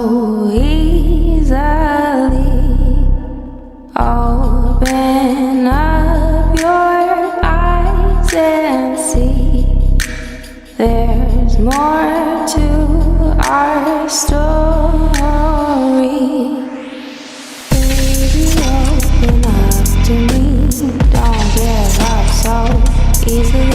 so easily. Open up your eyes and see there's more to our story. Baby, open up to me. Don't give up so easily.